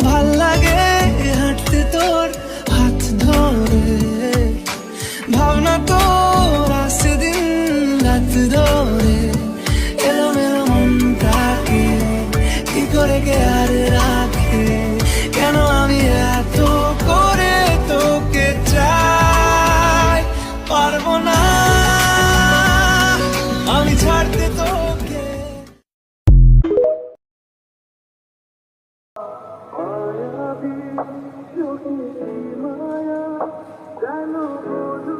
ভাল লাগে হাঁটতে তোর হাত ধরে, ভাবনা তোর আসে দিন রাত ধরে, এলোমেলো মনটাকে কি করে কে আর রাখে, কেন আমি এত করে তোকে চাই, পারবো না আমি ছাড়তে তোকে। মায়া, জানো বধু